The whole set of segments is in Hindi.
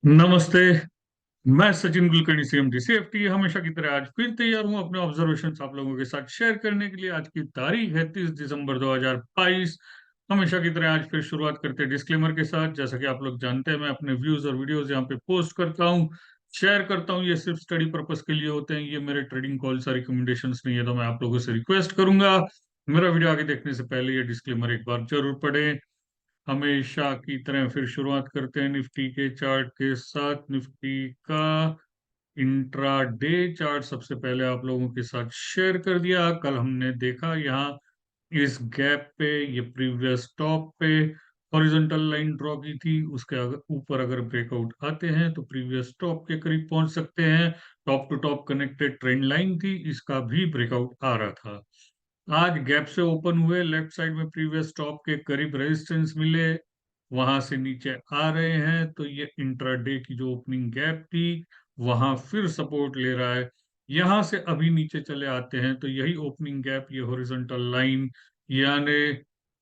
नमस्ते। मैं सचिन कुलकर्णी सीएमडी सीएफटी हमेशा की तरह आज फिर तैयार हूं अपने ऑब्जर्वेशंस आप लोगों के साथ शेयर करने के लिए। आज की तारीख है 30 दिसंबर 2022। हमेशा की तरह आज फिर शुरुआत करते हैं डिस्क्लेमर के साथ। जैसा कि आप लोग जानते हैं, मैं अपने व्यूज और वीडियोस यहाँ पे पोस्ट करता हूँ, शेयर करता हूँ। ये सिर्फ स्टडी पर्पस के लिए होते हैं, ये मेरे ट्रेडिंग कॉल्स या रिकमेंडेशंस नहीं है। तो मैं आप लोगों से रिक्वेस्ट करूंगा, मेरा वीडियो आगे देखने से पहले ये डिस्क्लेमर एक बार जरूर पढ़ें। हमेशा की तरह फिर शुरुआत करते हैं निफ्टी के चार्ट के साथ। निफ्टी का इंट्राडे चार्ट सबसे पहले आप लोगों के साथ शेयर कर दिया। कल हमने देखा यहाँ इस गैप पे, ये प्रीवियस टॉप पे हॉरिजॉन्टल लाइन ड्रॉ की थी। उसके ऊपर अगर ब्रेकआउट आते हैं तो प्रीवियस टॉप के करीब पहुंच सकते हैं। Top to top connected trend line थी, इसका भी ब्रेकआउट आ रहा था। आज गैप से ओपन हुए, लेफ्ट साइड में प्रीवियस टॉप के करीब रेजिस्टेंस मिले, वहां से नीचे आ रहे हैं। तो ये इंट्राडे की जो ओपनिंग गैप थी, वहां फिर सपोर्ट ले रहा है। यहां से अभी नीचे चले आते हैं तो यही ओपनिंग गैप, ये हॉरिजॉन्टल लाइन यानी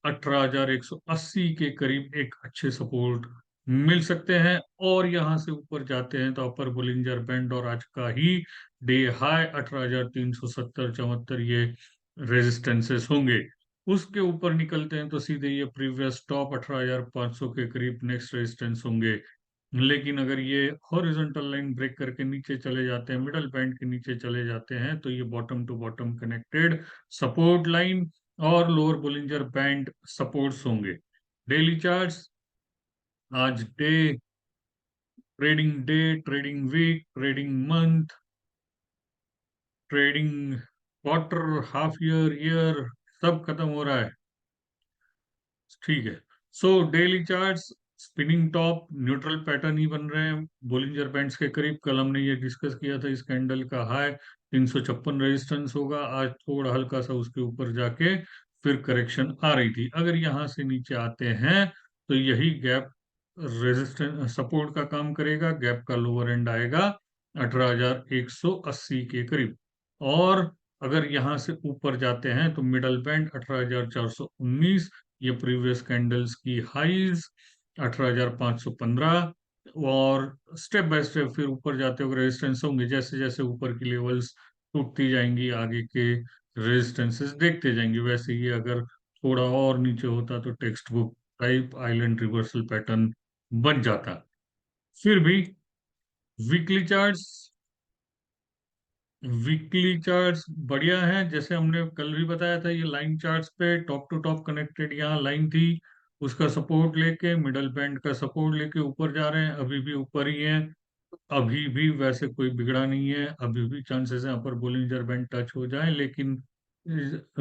18,180 के करीब एक अच्छे सपोर्ट मिल सकते हैं। और यहां से ऊपर जाते हैं तो अपर बोलिंजर बैंड और आज का ही डे हाई 18,370 74 ये रेजिस्टेंसेस होंगे। उसके ऊपर निकलते हैं तो सीधे ये प्रीवियस टॉप 18,500 के करीब नेक्स्ट रेजिस्टेंस होंगे। लेकिन अगर ये हॉरिजॉन्टल लाइन ब्रेक करके नीचे चले जाते हैं, मिडल बैंड के नीचे चले जाते हैं, तो ये bottom to bottom connected support line और लोअर बोलिंजर बैंड सपोर्ट्स होंगे। डेली चार्ट्स, आज डे, trading week, trading month, trading quarter, half year, year, सब खत्म हो रहा है। ठीक है। So daily charts, spinning top, neutral pattern ही बन रहे हैं बोलिंजर बैंड्स के करीब। कल हमने ये डिस्कस किया था, इस कैंडल का हाई 356 रेजिस्टेंस होगा। आज थोड़ा हल्का सा उसके ऊपर जाके फिर करेक्शन आ रही थी। अगर यहाँ से नीचे आते हैं तो यही गैप रेजिस्टेंस सपोर्ट का काम करेगा। गैप का लोअर एंड आएगा 18,180 के करीब। और अगर यहाँ से ऊपर जाते हैं तो मिडल बैंड 18,419, ये प्रीवियस कैंडल्स की हाईज 18,515। और स्टेप बाय स्टेप फिर ऊपर जाते हुए रेजिस्टेंस होंगे। जैसे जैसे ऊपर की लेवल्स टूटती जाएंगी, आगे के रेजिस्टेंसेस देखते जाएंगे। वैसे ही अगर थोड़ा और नीचे होता तो text book type island reversal pattern बन जाता। फिर भी वीकली चार्ट्स, वीकली चार्ट्स बढ़िया है। जैसे हमने कल भी बताया था, ये लाइन चार्ट्स पे टॉप टू टॉप कनेक्टेड यहाँ लाइन थी, उसका सपोर्ट लेके मिडल बैंड का सपोर्ट लेके ऊपर जा रहे हैं। अभी भी ऊपर ही है, अभी भी वैसे कोई बिगड़ा नहीं है। अभी भी चांसेस है अपर बोलिंजर बैंड टच हो जाए, लेकिन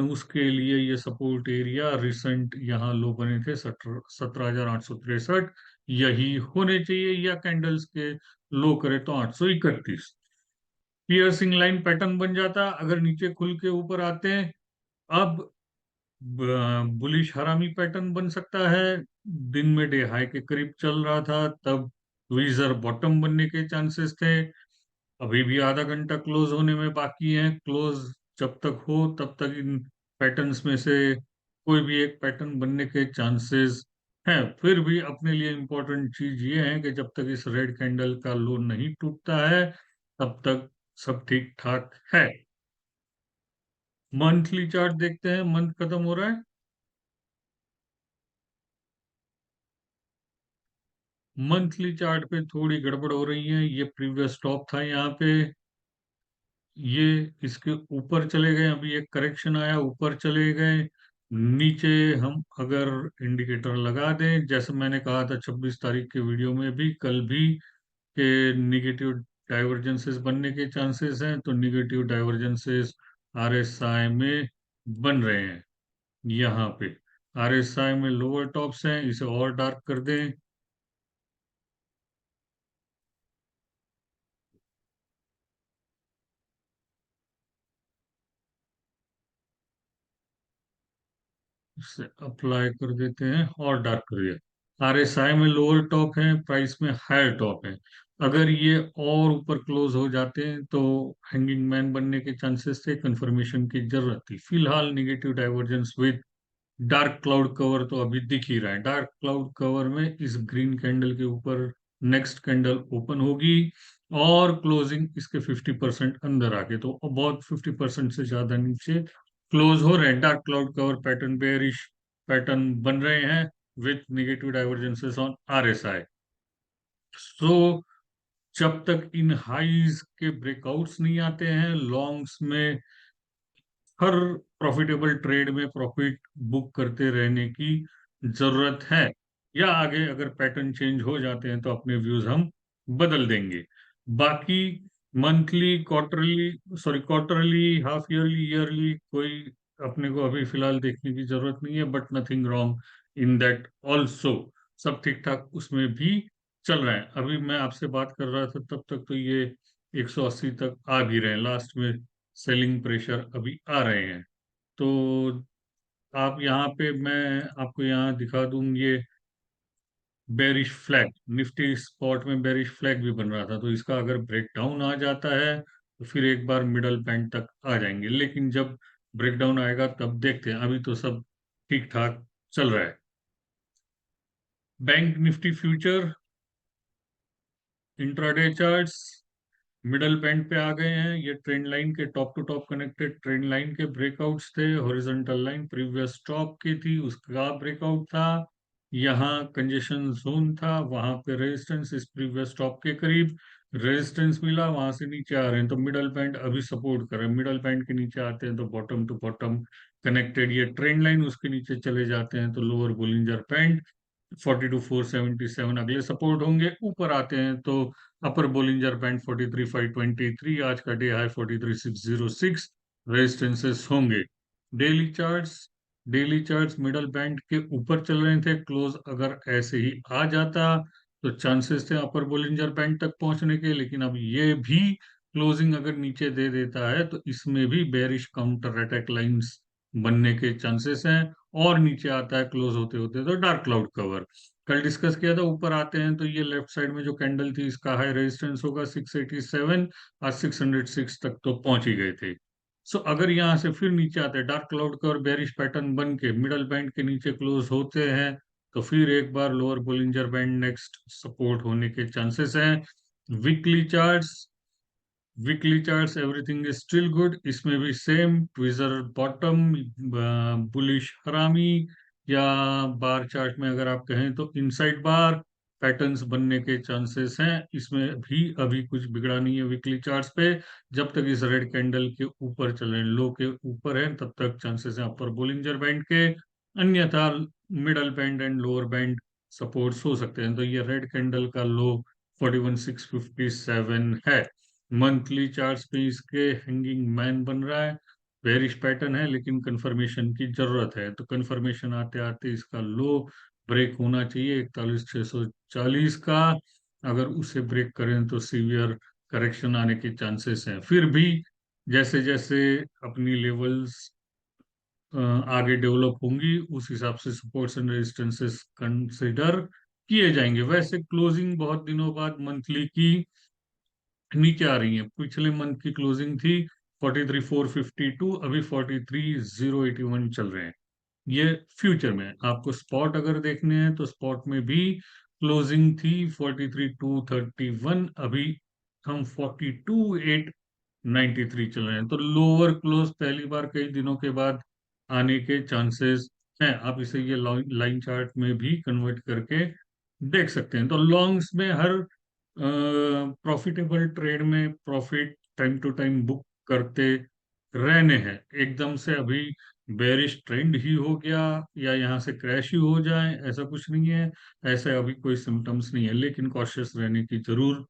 उसके लिए ये सपोर्ट एरिया रिसेंट यहाँ लो बने थे 17,863, यही होने चाहिए। या कैंडल्स के लो करे तो 831 पियर्सिंग लाइन पैटर्न बन जाता अगर नीचे खुल के ऊपर आते हैं। अब बुलिश हरामी पैटर्न बन सकता है। दिन में डे हाई के करीब चल रहा था, तब ट्वीजर बॉटम बनने के चांसेस थे। अभी भी आधा घंटा क्लोज होने में बाकी है। क्लोज जब तक हो तब तक इन पैटर्न्स में से कोई भी एक पैटर्न बनने के चांसेस हैं। फिर भी अपने लिए इम्पोर्टेंट चीज ये है कि जब तक इस रेड कैंडल का लो नहीं टूटता है, तब तक सब ठीक ठाक है। मंथली चार्ट देखते हैं, मंथ खत्म हो रहा है। मंथली चार्ट पे थोड़ी गड़बड़ हो रही है। ये प्रीवियस टॉप था यहाँ पे, ये इसके ऊपर चले गए। अभी एक करेक्शन आया, ऊपर चले गए। नीचे हम अगर इंडिकेटर लगा दें, जैसे मैंने कहा था 26 तारीख के वीडियो में भी, कल भी, के निगेटिव डाइवर्जेंसेस बनने के चांसेस हैं। तो निगेटिव डाइवर्जेंसेस आरएसआई में बन रहे हैं। यहाँ पे आरएसआई में लोअर टॉप्स हैं, इसे और डार्क कर दें। इसे अप्लाई कर देते हैं और डार्क कर दिया। आरएसआई में लोअर टॉप है, प्राइस में हायर टॉप है। अगर ये और ऊपर क्लोज हो जाते हैं तो हैंगिंग मैन बनने के चांसेस थे, कंफर्मेशन की जरूरत थी। फिलहाल negative divergence with dark cloud cover तो अभी दिख ही रहा है। डार्क क्लाउड कवर में इस ग्रीन कैंडल के ऊपर नेक्स्ट कैंडल ओपन होगी और क्लोजिंग इसके 50% अंदर आके, तो बहुत 50% से ज्यादा नीचे क्लोज हो रहे हैं। Dark cloud cover pattern, bearish pattern बन रहे हैं with negative divergences on RSI. So जब तक इन हाइज के ब्रेकआउट्स नहीं आते हैं, लॉन्ग्स में हर प्रॉफिटेबल ट्रेड में प्रॉफिट बुक करते रहने की जरूरत है। या आगे अगर पैटर्न चेंज हो जाते हैं तो अपने व्यूज हम बदल देंगे। बाकी monthly, quarterly, sorry quarterly, half yearly, yearly कोई अपने को अभी फिलहाल देखने की जरूरत नहीं है, but nothing wrong in that also. सब ठीक ठाक उसमें भी चल रहा है। अभी मैं आपसे बात कर रहा था तब तक तो ये 180 तक आ भी रहे हैं, लास्ट में सेलिंग प्रेशर अभी आ रहे हैं। तो आप यहाँ पे, मैं आपको यहाँ दिखा दूं, ये बेरिश फ्लैग, निफ्टी स्पॉट में बेरिश फ्लैग भी बन रहा था, तो इसका अगर ब्रेकडाउन आ जाता है तो फिर एक बार मिडल बैंड तक आ जाएंगे। लेकिन जब ब्रेकडाउन आएगा तब देखते हैं, अभी तो सब ठीक ठाक चल रहा है। Bank Nifty future intraday charts middle band पे आ गए हैं। ये ट्रेंड लाइन के top to top connected trend line के ब्रेकआउट्स थे। हॉरिजॉन्टल लाइन प्रीवियस टॉप की थी, उसका ब्रेकआउट था। यहाँ कंजेशन जोन था, वहां पे रेजिस्टेंस इस प्रीवियस टॉप के करीब रेजिस्टेंस मिला, वहां से नीचे आ रहे हैं तो मिडल बैंड अभी सपोर्ट कर रहे हैं। मिडल बैंड के नीचे आते हैं तो बॉटम टू बॉटम कनेक्टेड ये ट्रेंड लाइन, उसके नीचे चले जाते हैं तो लोअर बोलिंजर बैंड 42,477 अगले सपोर्ट होंगे। ऊपर आते हैं तो अपर बोलिंजर बैंड 43,523, आज का डे हाई 43,606 रेजिस्टेंसेस होंगे। Daily charts, daily charts middle band के ऊपर चल रहे थे, क्लोज अगर ऐसे ही आ जाता तो चांसेस थे अपर बोलिंजर बैंड तक पहुंचने के। लेकिन अब ये भी क्लोजिंग अगर नीचे दे देता है तो इसमें भी बेरिश काउंटर अटैक लाइंस बनने के चांसेस हैं, और नीचे आता है क्लोज होते होते तो डार्क क्लाउड कवर। कल डिस्कस किया था, ऊपर आते हैं तो ये लेफ्ट साइड में जो कैंडल थी इसका हाई रेजिस्टेंस होगा 687, आज 606 तक तो पहुंच ही गए थे। सो अगर यहाँ से फिर नीचे आते हैं, dark cloud cover bearish pattern बन के मिडल बैंड के नीचे क्लोज होते हैं, तो फिर एक बार lower Bollinger band next support होने के चांसेस हैं। Weekly charts, weekly charts everything is still good, इसमें भी सेम ट्विजर बॉटम, बुलिश हरामी, या बार चार्ट में अगर आप कहें तो इनसाइड बार पैटर्न्स बनने के चांसेस हैं। इसमें भी अभी कुछ बिगड़ा नहीं है वीकली चार्ट्स पे। जब तक इस रेड कैंडल के ऊपर चले, लो के ऊपर है, तब तक चांसेस हैं अपर बोलिंजर बैंड के। अन्यथा middle band and lower band supports हो सकते हैं। तो ये रेड कैंडल का लो 41,657 है। मंथली चार्ट्स पे इसके हैंगिंग मैन बन रहा है, बेरिश पैटर्न है, लेकिन कंफर्मेशन की जरूरत है। तो कंफर्मेशन आते आते इसका लो ब्रेक होना चाहिए 41,640 का। अगर उसे ब्रेक करें तो सीवियर करेक्शन आने के चांसेस हैं। फिर भी जैसे जैसे अपनी लेवल्स आगे डेवलप होंगी उस हिसाब से सपोर्ट्स एंड रेजिस्टेंसेस कंसिडर किए जाएंगे। वैसे क्लोजिंग बहुत दिनों बाद मंथली की नीचे आ रही है। पिछले मंथ की क्लोजिंग थी 43,452, अभी 43,081 चल रहे हैं। ये फ्यूचर में। आपको स्पॉट अगर देखने हैं तो स्पॉट में भी क्लोजिंग थी 43,231, अभी हम 42,893 चल रहे हैं। तो लोअर क्लोज पहली बार कई दिनों के बाद आने के चांसेस हैं। आप इसे ये लाइन चार्ट में भी कन्वर्ट करके देख सकते हैं। तो लॉन्ग्स में हर प्रॉफिटेबल ट्रेड में profit time to time book करते रहने हैं। एकदम से अभी बेरिश ट्रेंड ही हो गया या यहाँ से क्रैश ही हो जाए ऐसा कुछ नहीं है। ऐसे अभी कोई सिम्टम्स नहीं है, लेकिन कॉशियस रहने की जरूर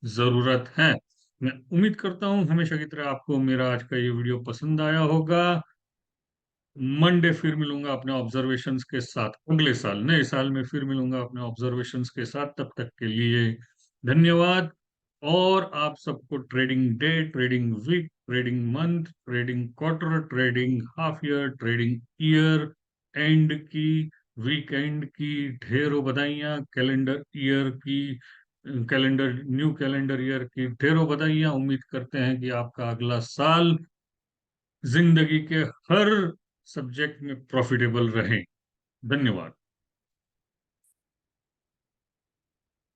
जरूरत है। मैं उम्मीद करता हूँ हमेशा की तरह आपको मेरा आज का ये वीडियो पसंद आया होगा। मंडे फिर मिलूंगा अपने ऑब्जर्वेशंस के साथ, अगले साल नए साल में फिर मिलूंगा अपने ऑब्जर्वेशंस के साथ। तब तक के लिए धन्यवाद। और आप सबको trading day, trading week, trading month, trading quarter, trading half year, trading year end की, वीकेंड की ढेरों बधाइयाँ। कैलेंडर ईयर की, कैलेंडर न्यू कैलेंडर ईयर की ढेरों बधाइयाँ। उम्मीद करते हैं कि आपका अगला साल जिंदगी के हर सब्जेक्ट में प्रॉफिटेबल रहे। धन्यवाद।